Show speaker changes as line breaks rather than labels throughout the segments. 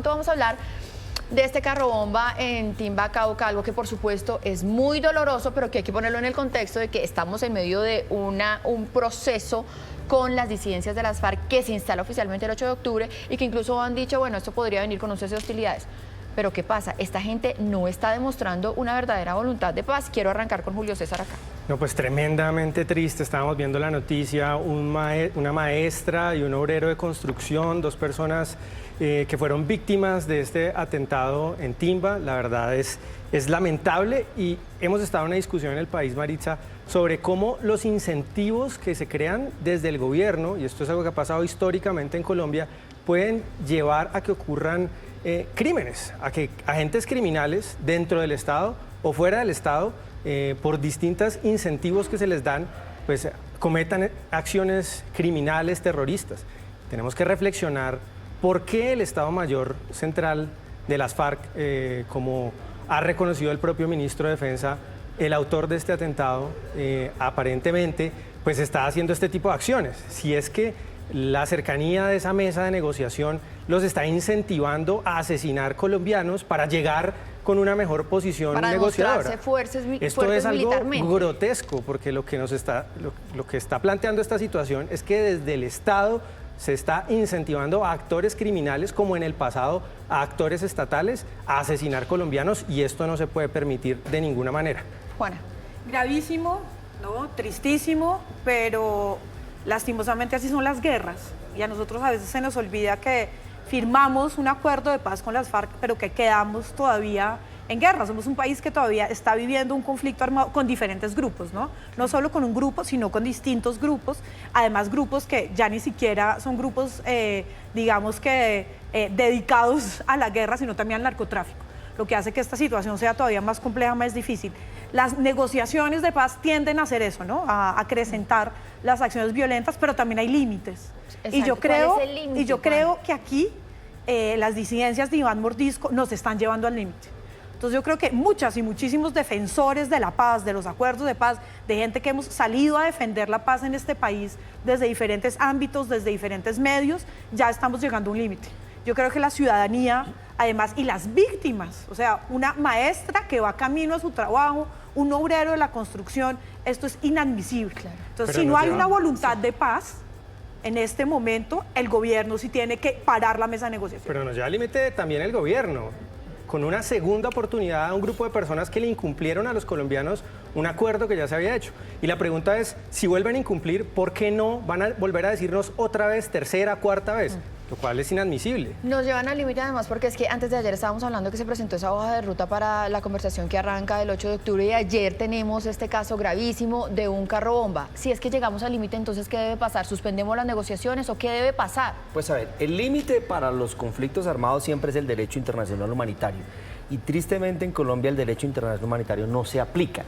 pronto vamos a hablar de este carro bomba en Timba, Cauca, algo que por supuesto es muy doloroso, pero que hay que ponerlo en el contexto de que estamos en medio de un proceso con las disidencias de las FARC que se instala oficialmente el 8 de octubre y que incluso han dicho, bueno, esto podría venir con un cese de hostilidades. Pero ¿qué pasa? Esta gente no está demostrando una verdadera voluntad de paz. Quiero arrancar con Julio César acá.
No, pues tremendamente triste. Estábamos viendo la noticia, una maestra y un obrero de construcción, dos personas que fueron víctimas de este atentado en Timba. La verdad es lamentable y hemos estado en una discusión en el país, Maritza, sobre cómo los incentivos que se crean desde el gobierno, y esto es algo que ha pasado históricamente en Colombia, pueden llevar a que ocurran crímenes, a que agentes criminales dentro del Estado o fuera del Estado, por distintos incentivos que se les dan, pues cometan acciones criminales, terroristas. Tenemos que reflexionar por qué el Estado Mayor Central de las FARC, como ha reconocido el propio ministro de Defensa, el autor de este atentado, aparentemente, pues está haciendo este tipo de acciones. Si es que la cercanía de esa mesa de negociación los está incentivando a asesinar colombianos para llegar con una mejor posición
para
negociadora.
Esto
es algo grotesco, porque lo que está planteando esta situación es que desde el Estado se está incentivando a actores criminales, como en el pasado a actores estatales, a asesinar colombianos, y esto no se puede permitir de ninguna manera.
Juana.
Gravísimo, ¿no? Tristísimo, pero lastimosamente así son las guerras. Y a nosotros a veces se nos olvida que firmamos un acuerdo de paz con las FARC, pero que quedamos todavía en guerra. Somos un país que todavía está viviendo un conflicto armado con diferentes grupos, ¿no? No solo con un grupo, sino con distintos grupos. Además, grupos que ya ni siquiera son grupos, digamos que dedicados a la guerra, sino también al narcotráfico, lo que hace que esta situación sea todavía más compleja, más difícil. Las negociaciones de paz tienden a hacer eso, ¿no? A acrecentar las acciones violentas, pero también hay límites.
Exacto.
Y yo
creo,
creo que aquí las disidencias de Iván Mordisco nos están llevando al límite. Entonces yo creo que muchas y muchísimos defensores de la paz, de los acuerdos de paz, de gente que hemos salido a defender la paz en este país desde diferentes ámbitos, desde diferentes medios, ya estamos llegando a un límite. Yo creo que la ciudadanía, además, y las víctimas, o sea, una maestra que va camino a su trabajo, un obrero de la construcción, esto es inadmisible. Claro. Entonces, si no hay una voluntad de paz, en este momento, el gobierno sí tiene que parar la mesa de negociación.
Pero nos lleva al límite también el gobierno, con una segunda oportunidad a un grupo de personas que le incumplieron a los colombianos un acuerdo que ya se había hecho. Y la pregunta es, si vuelven a incumplir, ¿por qué no van a volver a decirnos otra vez, tercera, cuarta vez? Lo cual es inadmisible.
Nos llevan al límite además porque es que antes de ayer estábamos hablando que se presentó esa hoja de ruta para la conversación que arranca el 8 de octubre y ayer tenemos este caso gravísimo de un carro bomba. Si es que llegamos al límite, entonces ¿qué debe pasar? ¿Suspendemos las negociaciones o qué debe pasar?
Pues a ver, el límite para los conflictos armados siempre es el derecho internacional humanitario. Y tristemente en Colombia el derecho internacional humanitario no se aplica.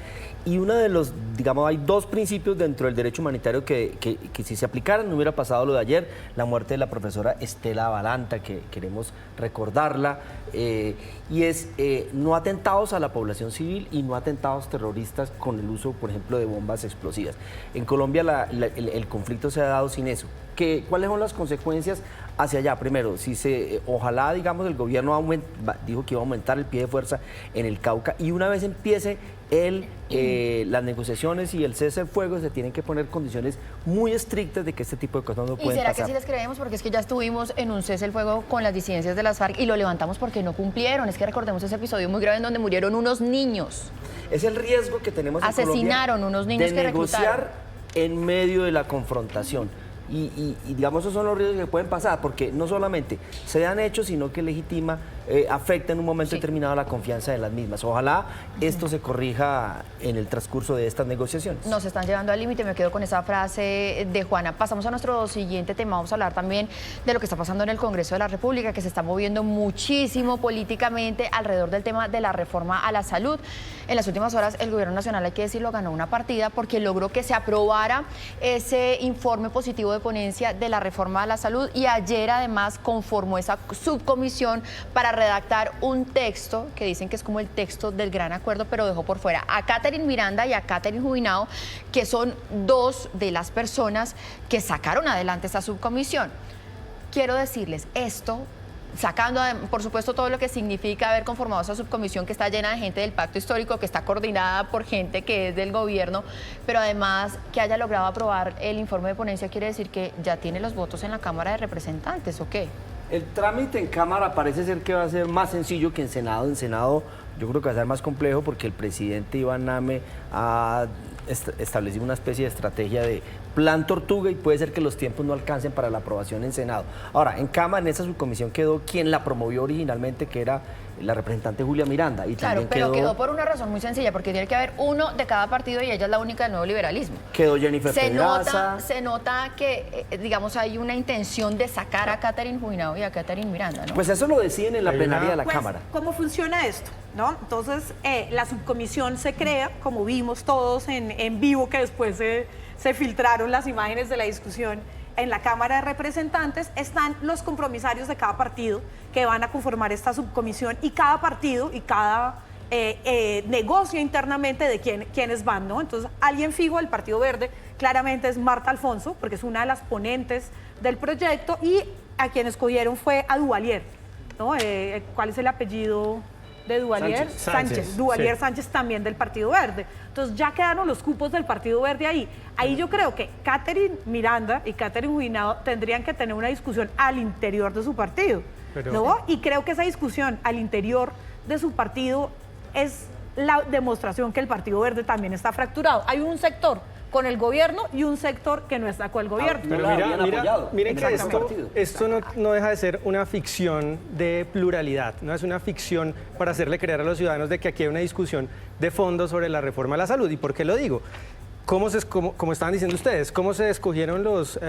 Y uno de los, digamos, hay dos principios dentro del derecho humanitario que si se aplicaran no hubiera pasado lo de ayer, la muerte de la profesora Estela Balanta, que queremos recordarla, y es no atentados a la población civil y no atentados terroristas con el uso, por ejemplo, de bombas explosivas. En Colombia el conflicto se ha dado sin eso. ¿Cuáles son las consecuencias hacia allá? Primero, ojalá, digamos, el gobierno dijo que iba a aumentar el pie de fuerza en el Cauca y una vez empiece las negociaciones y el cese del fuego, se tienen que poner condiciones muy estrictas de que este tipo de cosas no pueden pasar.
¿Y será que sí les creemos? Porque es que ya estuvimos en un cese del fuego con las disidencias de las FARC y lo levantamos porque no cumplieron. Es que recordemos ese episodio muy grave en donde murieron unos niños.
Es el riesgo que tenemos en Colombia.
Asesinaron unos niños que reclutaron.
De negociar en medio de la confrontación. Y digamos, esos son los riesgos que pueden pasar, porque no solamente se dan hechos, sino que legitima, afecta en un momento determinado la confianza de las mismas. Ojalá esto se corrija en el transcurso de estas negociaciones.
Nos están llevando al límite, me quedo con esa frase de Juana. Pasamos a nuestro siguiente tema, vamos a hablar también de lo que está pasando en el Congreso de la República, que se está moviendo muchísimo políticamente alrededor del tema de la reforma a la salud. En las últimas horas el gobierno nacional, hay que decirlo, ganó una partida porque logró que se aprobara ese informe positivo de ponencia de la reforma a la salud y ayer además conformó esa subcomisión para redactar un texto que dicen que es como el texto del gran acuerdo, pero dejó por fuera a Catherine Miranda y a Catherine Jubinao, que son dos de las personas que sacaron adelante esta subcomisión. Quiero decirles, esto sacando, por supuesto, todo lo que significa haber conformado esa subcomisión que está llena de gente del pacto histórico, que está coordinada por gente que es del gobierno, pero además que haya logrado aprobar el informe de ponencia, quiere decir que ya tiene los votos en la Cámara de Representantes, ¿o qué?
El trámite en Cámara parece ser que va a ser más sencillo que en Senado. En Senado yo creo que va a ser más complejo porque el presidente Iván Name ha establecido una especie de estrategia de plan tortuga y puede ser que los tiempos no alcancen para la aprobación en Senado. Ahora, en Cámara, en esa subcomisión quedó quien la promovió originalmente, que era la representante Julia Miranda. Y
Claro,
también
pero quedó por una razón muy sencilla, porque tiene que haber uno de cada partido y ella es la única del nuevo liberalismo.
Quedó Jennifer Pedraza.
Se nota que, digamos, hay una intención de sacar a Catherine Juinao y a Catherine Miranda, ¿no?
Pues eso lo deciden en la plenaria de la
Pues,
Cámara.
¿cómo funciona esto? ¿No? Entonces, la subcomisión se crea, como vimos todos en vivo, que después se filtraron las imágenes de la discusión en la Cámara de Representantes. Están los compromisarios de cada partido que van a conformar esta subcomisión y cada partido y cada negocia internamente de quiénes van, ¿no? Entonces, alguien fijo del Partido Verde claramente es Marta Alfonso, porque es una de las ponentes del proyecto, y a quien escogieron fue a Duvalier, ¿no? ¿Cuál es el apellido de Duvalier?
Sánchez.
Duvalier
Sí.
Sánchez también del Partido Verde. Entonces ya quedaron los cupos del Partido Verde ahí. Ahí yo creo que Catherine Miranda y Catherine Juinao tendrían que tener una discusión al interior de su partido, ¿no? Y creo que esa discusión al interior de su partido es la demostración que el Partido Verde también está fracturado. Hay un sector con el gobierno y un sector que no está con el gobierno.
No la habían apoyado.
Miren que
Exactamente.
esto no deja de ser una ficción de pluralidad, no es una ficción para hacerle creer a los ciudadanos de que aquí hay una discusión de fondo sobre la reforma a la salud. ¿Y por qué lo digo? Como estaban diciendo ustedes, ¿cómo se escogieron los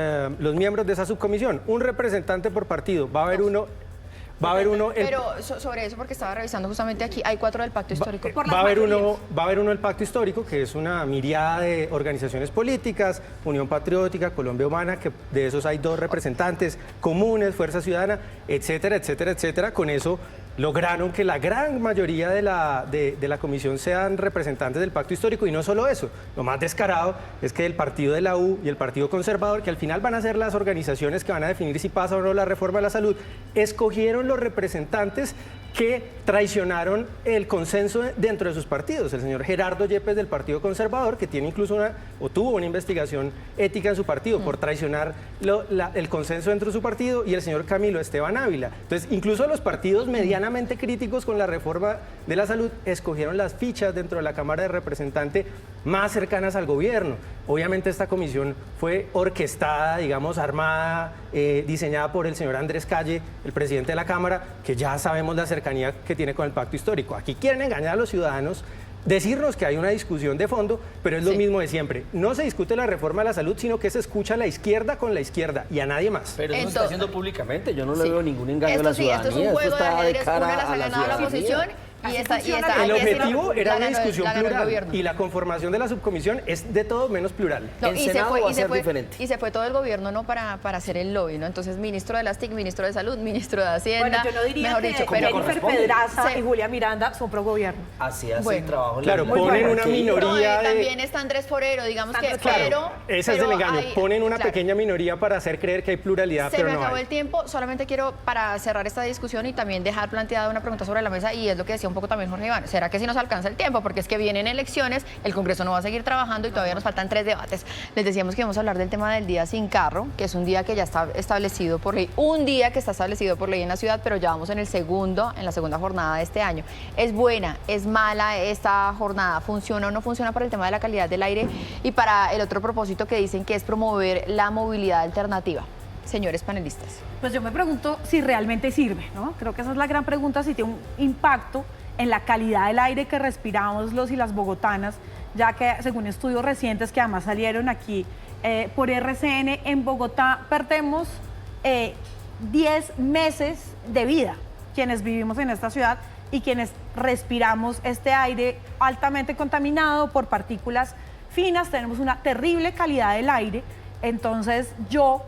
miembros de esa subcomisión? Un representante por partido, va a haber uno...
Pero sobre eso, porque estaba revisando justamente aquí, hay 4 del Pacto Histórico.
Por las
Va a haber
mayorías.
uno del Pacto Histórico, que es una miriada de organizaciones políticas, Unión Patriótica, Colombia Humana, que de esos hay 2 representantes, Comunes, Fuerza Ciudadana, etcétera, etcétera, etcétera. Con eso lograron que la gran mayoría de la comisión sean representantes del Pacto Histórico, y no solo eso, lo más descarado es que el partido de la U y el Partido Conservador, que al final van a ser las organizaciones que van a definir si pasa o no la reforma de la salud, escogieron los representantes que traicionaron el consenso dentro de sus partidos. El señor Gerardo Yepes del Partido Conservador, que tiene incluso tuvo una investigación ética en su partido por traicionar el consenso dentro de su partido, y el señor Camilo Esteban Ávila. Entonces, incluso los partidos medianamente críticos con la reforma de la salud escogieron las fichas dentro de la Cámara de Representantes más cercanas al gobierno. Obviamente esta comisión fue orquestada, digamos, armada, diseñada por el señor Andrés Calle, el presidente de la Cámara, que ya sabemos la cercanía que tiene con el Pacto Histórico. Aquí quieren engañar a los ciudadanos, decirnos que hay una discusión de fondo, pero es lo mismo de siempre. No se discute la reforma de la salud, sino que se escucha a la izquierda con la izquierda y a nadie más.
Pero eso se está haciendo públicamente, yo no le
Sí.
veo ningún engaño a la
Esto
ciudadanía.
es un juego de
está
ajedrez, una las ha
a la
ganado la
ciudadanía.
oposición y esta
El objetivo era una
la ganó
discusión
el
plural,
gobierno.
y la conformación de la subcomisión es de todo menos plural.
No,
En Senado va a ser diferente.
y se fue todo el gobierno, ¿no? para hacer el lobby, ¿no? Entonces, ministro de las TIC, ministro de Salud, ministro de Hacienda,
Bueno, yo no diría
mejor
que
dicho,
Jennifer
corresponde.
Pedraza
Sí.
y Julia Miranda son pro gobierno.
Así hace
Bueno.
el trabajo. en
Claro,
la
ponen
Cámara.
una
Que-
minoría de...
también está Andrés Forero, digamos que,
Claro,
pero...
Ese es
pero
el engaño,
hay-
ponen una
claro.
pequeña minoría para hacer creer que hay pluralidad,
Se
pero
me
no
acabó
hay.
el tiempo, solamente quiero, para cerrar esta discusión y también dejar planteada una pregunta sobre la mesa, y es lo que decía un poco también Jorge Iván, ¿será que si nos alcanza el tiempo? Porque es que vienen elecciones, el Congreso no va a seguir trabajando y todavía nos faltan 3 debates. Les decíamos que íbamos a hablar del tema del día sin carro, que es un día que ya está establecido por ley, un día que está establecido por ley en la ciudad, pero ya vamos en la segunda jornada de este año. ¿Es buena, es mala esta jornada? ¿Funciona o no funciona para el tema de la calidad del aire y para el otro propósito que dicen que es promover la movilidad alternativa? Señores panelistas.
Pues yo me pregunto si realmente sirve, ¿no? Creo que esa es la gran pregunta, si tiene un impacto en la calidad del aire que respiramos los y las bogotanas, ya que según estudios recientes que además salieron aquí por RCN, en Bogotá perdemos 10 meses de vida quienes vivimos en esta ciudad y quienes respiramos este aire altamente contaminado por partículas finas. Tenemos una terrible calidad del aire. Entonces yo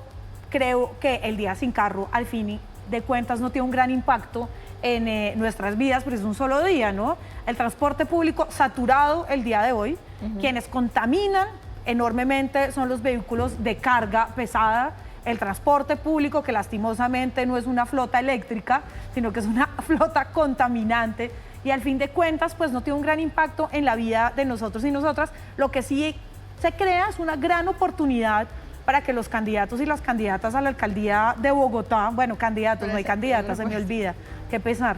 creo que el día sin carro al fin de cuentas no tiene un gran impacto en nuestras vidas, porque es un solo día, ¿no? El transporte público saturado el día de hoy, quienes contaminan enormemente son los vehículos de carga pesada, el transporte público, que lastimosamente no es una flota eléctrica, sino que es una flota contaminante, y al fin de cuentas pues no tiene un gran impacto en la vida de nosotros y nosotras. Lo que sí se crea es una gran oportunidad para que los candidatos y las candidatas a la alcaldía de Bogotá, bueno, candidatos, no hay candidatas, se me olvida, qué pesar,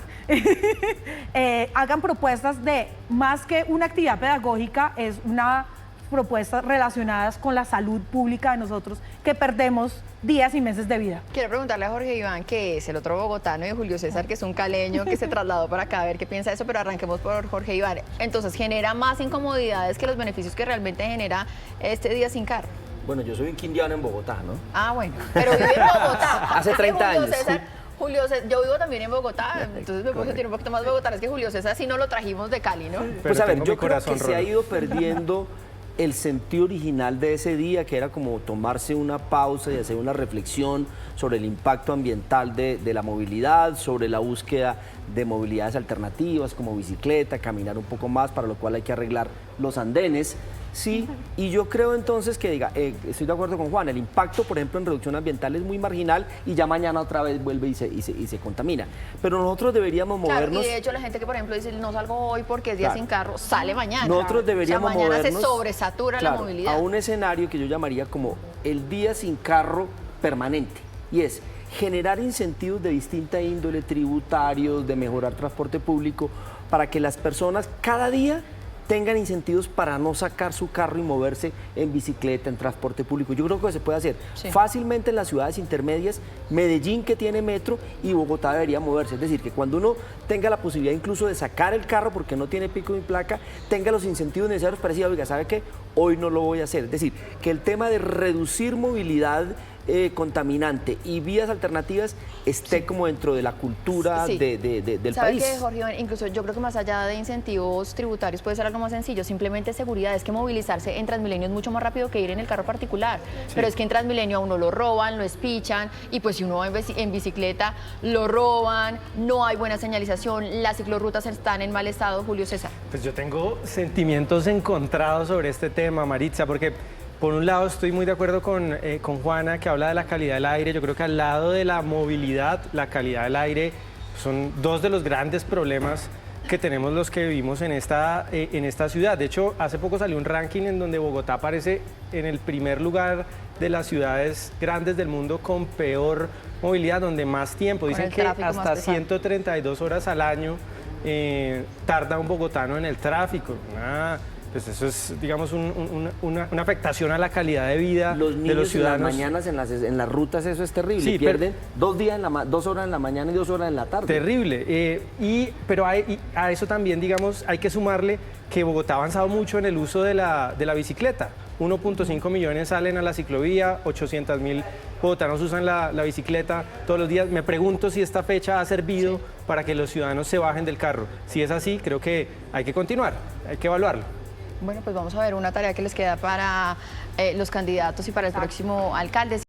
hagan propuestas de, más que una actividad pedagógica, es una propuestas relacionadas con la salud pública de nosotros, que perdemos días y meses de vida.
Quiero preguntarle a Jorge Iván, que es el otro bogotano, y Julio César, que es un caleño que se trasladó para acá, a ver qué piensa de eso, pero arranquemos por Jorge Iván. Entonces, ¿genera más incomodidades que los beneficios que realmente genera este día sin carro?
Bueno, yo soy un quindiano en Bogotá, ¿no?
Ah, bueno, pero vive en Bogotá.
Hace 30
Julio
años.
César, Julio César, yo vivo también en Bogotá, entonces me puedo sentir un poquito más bogotana. Es que Julio César sí no lo trajimos de Cali, ¿no?
Pues a ver,
tengo
yo
mi
creo
corazón
que se
roto.
ha ido perdiendo el sentido original de ese día, que era como tomarse una pausa y hacer una reflexión sobre el impacto ambiental de la movilidad, sobre la búsqueda de movilidades alternativas como bicicleta, caminar un poco más, para lo cual hay que arreglar los andenes. Sí, y yo creo entonces que, estoy de acuerdo con Juan, el impacto, por ejemplo, en reducción ambiental es muy marginal y ya mañana otra vez vuelve y se contamina. Pero nosotros deberíamos
Claro,
movernos...
y de hecho la gente que, por ejemplo, dice no salgo hoy porque es día
Claro.
sin carro, sale mañana.
Nosotros deberíamos
o sea, mañana
movernos,
se sobresatura
claro,
la movilidad.
a un escenario que yo llamaría como el día sin carro permanente, y es generar incentivos de distinta índole, tributarios, de mejorar transporte público, para que las personas cada día tengan incentivos para no sacar su carro y moverse en bicicleta, en transporte público. Yo creo que se puede hacer
Sí.
fácilmente en las ciudades intermedias, Medellín, que tiene metro, y Bogotá debería moverse. Es decir, que cuando uno tenga la posibilidad incluso de sacar el carro porque no tiene pico ni placa, tenga los incentivos necesarios para decir, oiga, ¿sabe qué? Hoy no lo voy a hacer. Es decir, que el tema de reducir movilidad contaminante y vías alternativas esté como dentro de la cultura
Sí.
del
¿Sabe
país.
qué, Jorge Iván? Incluso yo creo que más allá de incentivos tributarios puede ser algo más sencillo, simplemente seguridad. Es que movilizarse en Transmilenio es mucho más rápido que ir en el carro particular, pero es que en Transmilenio a uno lo roban, lo espichan, y pues si uno va en bicicleta lo roban, no hay buena señalización, las ciclorrutas están en mal estado. Julio César.
Pues yo tengo sentimientos encontrados sobre este tema, Maritza, porque por un lado estoy muy de acuerdo con Juana, que habla de la calidad del aire. Yo creo que al lado de la movilidad, la calidad del aire son dos de los grandes problemas que tenemos los que vivimos en esta ciudad. De hecho, hace poco salió un ranking en donde Bogotá aparece en el primer lugar de las ciudades grandes del mundo con peor movilidad, donde más tiempo. Dicen
el
que
tráfico más
hasta
pesado.
132 horas al año tarda un bogotano en el tráfico. Pues eso es, digamos, una afectación a la calidad de vida
Los
de
niños
los ciudadanos.
en las mañanas, en las rutas, eso es terrible.
Sí,
Pierden 2 horas en la mañana y 2 horas en la tarde.
Terrible. Pero a eso también, digamos, hay que sumarle que Bogotá ha avanzado mucho en el uso de la bicicleta. 1.5 millones salen a la ciclovía, 800.000 bogotanos usan la bicicleta todos los días. Me pregunto si esta fecha ha servido para que los ciudadanos se bajen del carro. Si es así, creo que hay que continuar, hay que evaluarlo.
Bueno, pues vamos a ver una tarea que les queda para los candidatos y para el próximo alcalde.